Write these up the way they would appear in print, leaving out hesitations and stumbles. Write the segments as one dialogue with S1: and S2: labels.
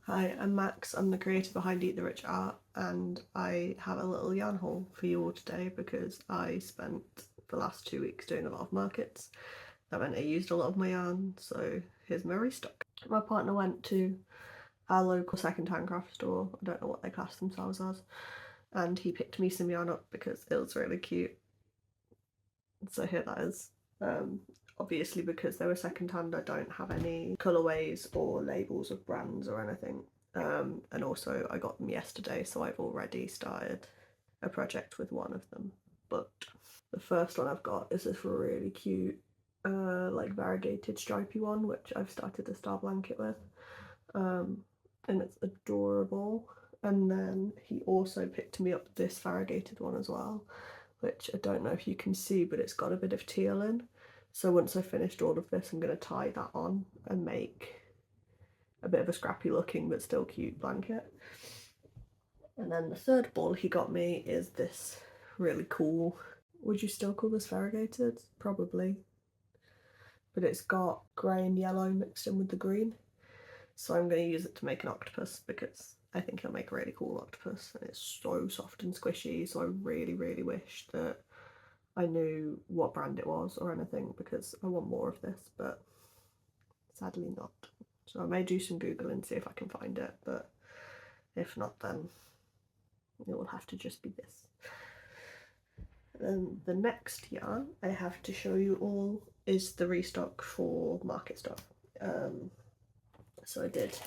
S1: Hi, I'm Max. I'm the creator behind Eat the Rich Art, and I have a little yarn haul for you all today because I spent the last 2 weeks doing a lot of markets. That meant I used a lot of my yarn, so here's my restock. My partner went to our local second-hand craft store, I don't know what they class themselves as, and he picked me some yarn up because it was really cute. So here that is. Obviously because they were second-hand I don't have any colourways or labels of brands or anything, and also I got them yesterday, so I've already started a project with one of them. But the first one I've got is this really cute like variegated stripy one, which I've started a star blanket with, and it's adorable. And then he also picked me up this variegated one as well, which I don't know if you can see, but it's got a bit of teal in. So once I've finished all of this, I'm going to tie that on and make a bit of a scrappy looking but still cute blanket. And then the third ball he got me is this really cool, would you still call this variegated? Probably. But it's got grey and yellow mixed in with the green. So I'm going to use it to make an octopus because I think it'll make a really cool octopus, and it's so soft and squishy, so I really, really wish that I knew what brand it was or anything because I want more of this, but sadly not. So I may do some Googling and see if I can find it, but if not, then it will have to just be this. And the next yarn I have to show you all is the restock for market stuff. So I did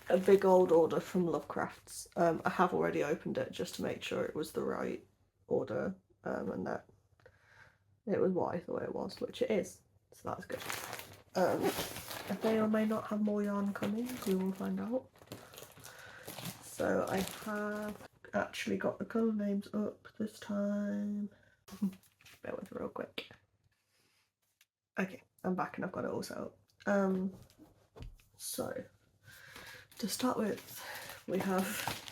S1: a big old order from Lovecrafts. I have already opened it just to make sure it was the right order, and that it was what I thought it was, which it is, so that's good. I may or may not have more yarn coming, we will find out. So I have actually got the colour names up this time. Bear with me real quick. Okay, I'm back and I've got it all set up. So to start with, we have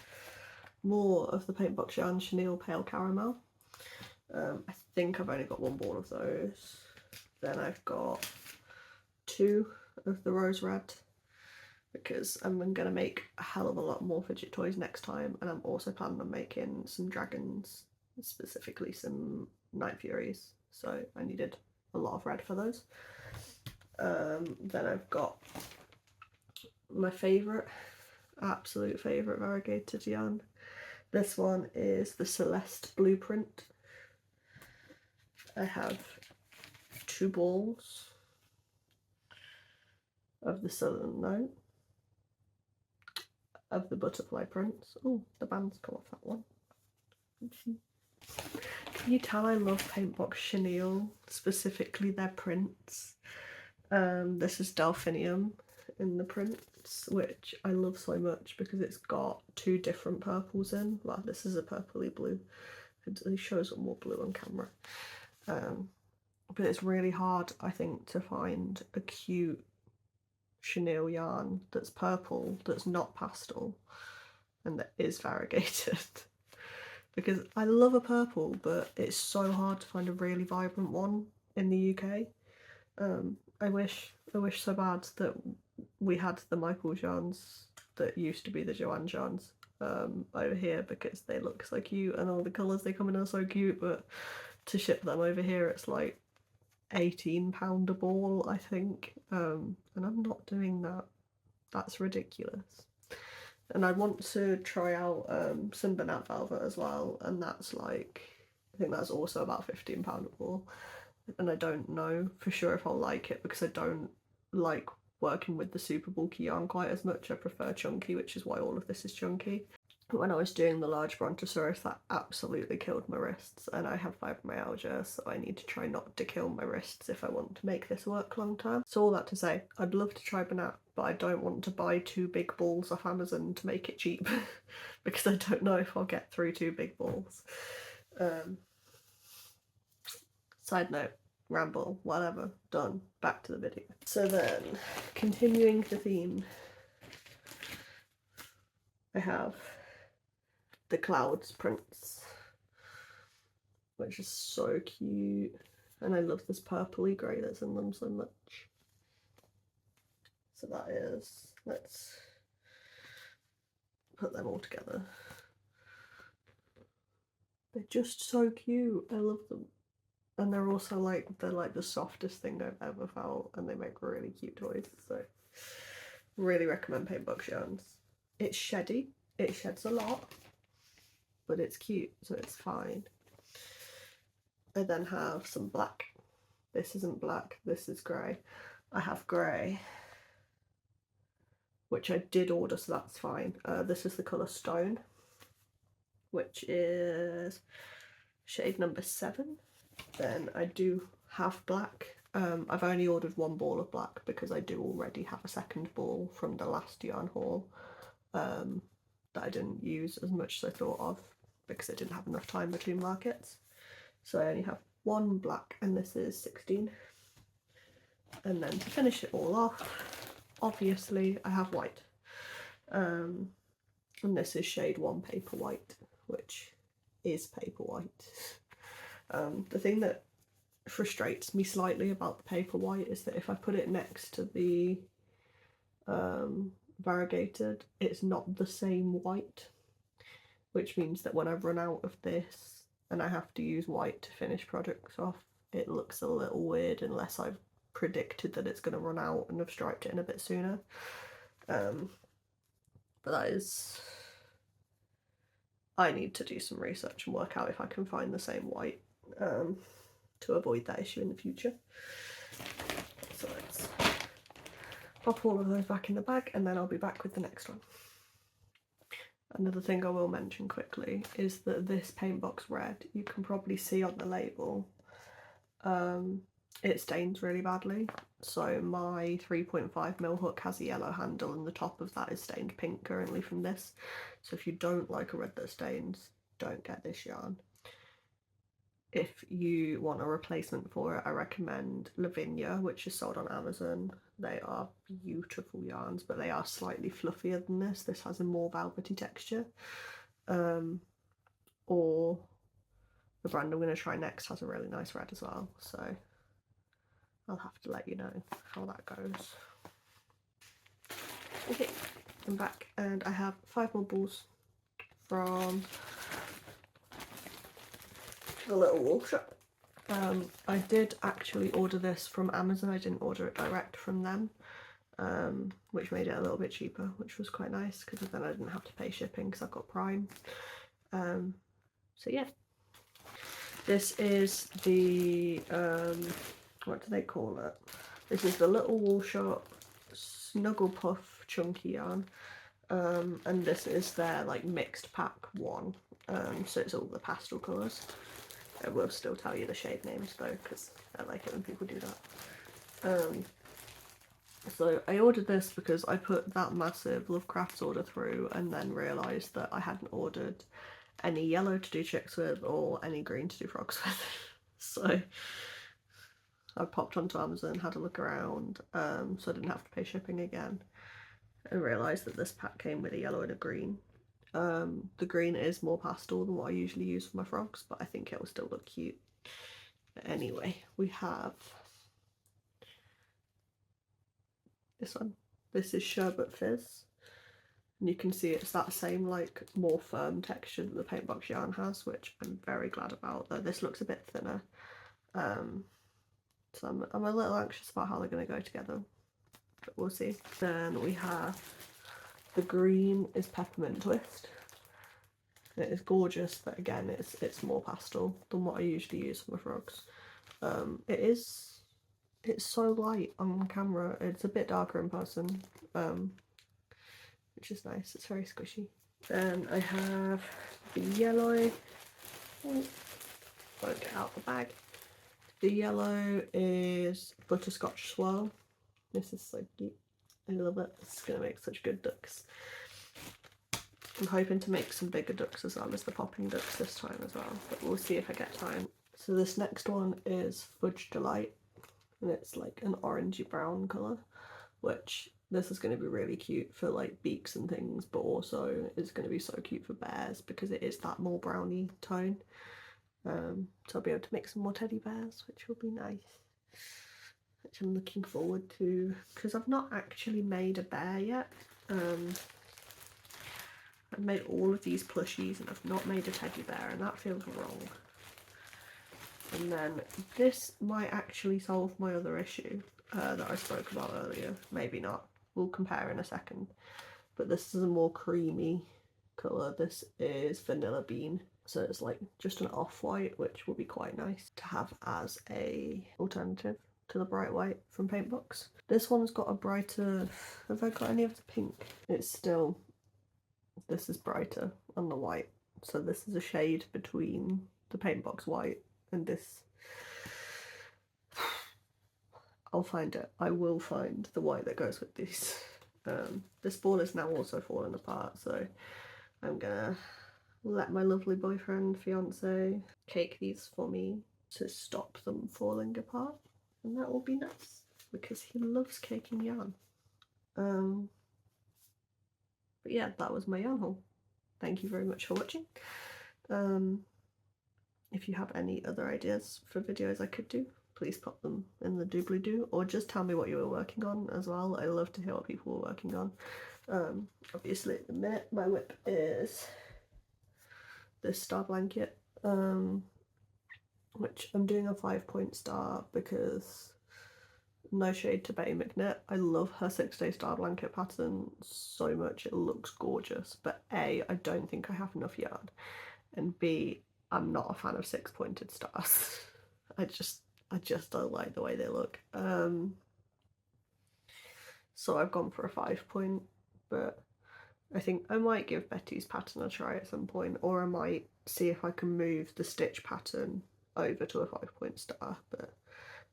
S1: more of the Paintbox yarn Chenille Pale Caramel. I think I've only got one ball of those. Then I've got 2 of the Rose Red because I'm going to make a hell of a lot more fidget toys next time, and I'm also planning on making some dragons, specifically some Night Furies, so I needed a lot of red for those. Then I've got my favourite, absolute favourite variegated yarn. This one is the Celeste Blueprint. I have 2 balls of the Southern Note, of the Butterfly Prints. Oh, the band's come off that one. Can you tell I love Paintbox Chenille, specifically their prints? This is Delphinium in the prints, which I love so much because it's got 2 different purples in. Well, this is a purpley blue. It shows up more blue on camera. But it's really hard, I think, to find a cute chenille yarn that's purple, that's not pastel, and that is variegated. Because I love a purple, but it's so hard to find a really vibrant one in the UK. I wish so bad that we had the Michael's yarns that used to be the Joanne yarns over here, because they look so cute and all the colours they come in are so cute, but to ship them over here it's like £18 a ball, I think, and I'm not doing that. That's ridiculous. And I want to try out some Banat Velvet as well, and that's like, I think that's also about £15 a ball. And I don't know for sure if I'll like it because I don't like working with the super bulky yarn quite as much. I prefer chunky, which is why all of this is chunky. But when I was doing the large Brontosaurus, that absolutely killed my wrists, and I have fibromyalgia, so I need to try not to kill my wrists if I want to make this work long term. So all that to say, I'd love to try Banat, but I don't want to buy 2 big balls off Amazon to make it cheap because I don't know if I'll get through 2 big balls. Side note, ramble, whatever, done. Back to the video. So then, continuing the theme, I have the Clouds prints, which is so cute, and I love this purpley grey that's in them so much. So that is, let's put them all together. They're just so cute. I love them. And they're also like, they're like the softest thing I've ever felt, and they make really cute toys. So really recommend Paintbox yarns. It's sheddy. It sheds a lot, but it's cute, so it's fine. I then have some black. This isn't black, this is grey. I have grey, which I did order, so that's fine. This is the colour Stone, which is shade number 7. Then I do have black. I've only ordered 1 ball of black because I do already have a second ball from the last yarn haul that I didn't use as much as I thought of because I didn't have enough time between markets. So I only have 1 black, and this is 16. And then to finish it all off, obviously I have white. And this is shade 1 Paper White, which is paper white. The thing that frustrates me slightly about the paper white is that if I put it next to the variegated, it's not the same white, which means that when I run out of this and I have to use white to finish projects off, it looks a little weird unless I've predicted that it's going to run out and have striped it in a bit sooner. But that is, I need to do some research and work out if I can find the same white to avoid that issue in the future. So let's pop all of those back in the bag, and then I'll be back with the next one. Another thing I will mention quickly is that this Paintbox Red, you can probably see on the label, it stains really badly. So my 3.5mm hook has a yellow handle, and the top of that is stained pink currently from this. So if you don't like a red that stains, don't get this yarn. If you want a replacement for it, I recommend Lavinia, which is sold on Amazon. They are beautiful yarns, but they are slightly fluffier than this. This has a more velvety texture. Or the brand I'm going to try next has a really nice red as well. So I'll have to let you know how that goes. Okay, I'm back, and I have 5 more balls from the little wool shop. I did actually order this from Amazon. I didn't order it direct from them, which made it a little bit cheaper, which was quite nice because then I didn't have to pay shipping because I've got Prime. So yeah, this is the what do they call it? This is the Little Wool Shop Snuggle Puff Chunky yarn, and this is their like mixed pack 1. So it's all the pastel colours. I will still tell you the shade names though, because I like it when people do that. So I ordered this because I put that massive Lovecrafts order through and then realised that I hadn't ordered any yellow to do chicks with or any green to do frogs with. So I popped onto Amazon, had a look around, so I didn't have to pay shipping again, and realised that this pack came with a yellow and a green. The green is more pastel than what I usually use for my frogs, but I think it will still look cute. But anyway, we have this one. This is Sherbet Fizz, and you can see it's that same like more firm texture that the Paintbox yarn has, which I'm very glad about, though this looks a bit thinner. So I'm a little anxious about how they're going to go together, but we'll see. Then we have the green is Peppermint Twist. It is gorgeous, but again, it's more pastel than what I usually use for my frogs. It's so light on camera. It's a bit darker in person, which is nice. It's very squishy. Then I have the yellow. Oh, won't get out the bag. The yellow is Butterscotch Swirl. This is so cute. I love it. It's going to make such good ducks. I'm hoping to make some bigger ducks as well as the popping ducks this time as well, but we'll see if I get time. So this next one is Fudge Delight, and it's like an orangey brown colour, which this is going to be really cute for like beaks and things, but also it's going to be so cute for bears because it is that more browny tone. So I'll be able to make some more teddy bears, which will be nice. which I'm looking forward to, because I've not actually made a bear yet. I've made all of these plushies and I've not made a teddy bear, and that feels wrong. And then this might actually solve my other issue that I spoke about earlier. Maybe not. We'll compare in a second. But this is a more creamy colour. This is vanilla bean. So it's like just an off-white, which will be quite nice to have as a alternative to the bright white from Paintbox. This one's got a brighter... Have I got any of the pink? It's still... This is brighter on the white. So this is a shade between the Paintbox white and this. I'll find it. I will find the white that goes with these. This ball is now also falling apart, so I'm gonna let my lovely boyfriend, fiance, cake these for me to stop them falling apart, and that will be nice because he loves caking yarn. But yeah, that was my yarn haul. Thank you very much for watching. If you have any other ideas for videos I could do, please pop them in the doobly-doo, or just tell me what you were working on as well. I love to hear what people were working on. Obviously at the minute my whip is this star blanket, which I'm doing a 5-point star because, no shade to Betty McKnit, I love her 6-day star blanket pattern so much. It looks gorgeous, but A, I don't think I have enough yarn, and B, I'm not a fan of 6-pointed stars. I just don't like the way they look. So I've gone for a 5-point, but I think I might give Betty's pattern a try at some point, or I might see if I can move the stitch pattern over to a 5-point star, but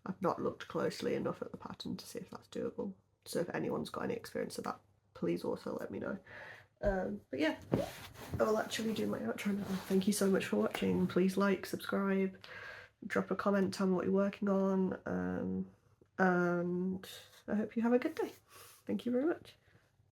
S1: I've not looked closely enough at the pattern to see if that's doable. So if anyone's got any experience of that, please also let me know. But yeah, I will actually do my outro now. Thank you so much for watching. Please like, subscribe, drop a comment, tell me what you're working on, and I hope you have a good day. Thank you very much.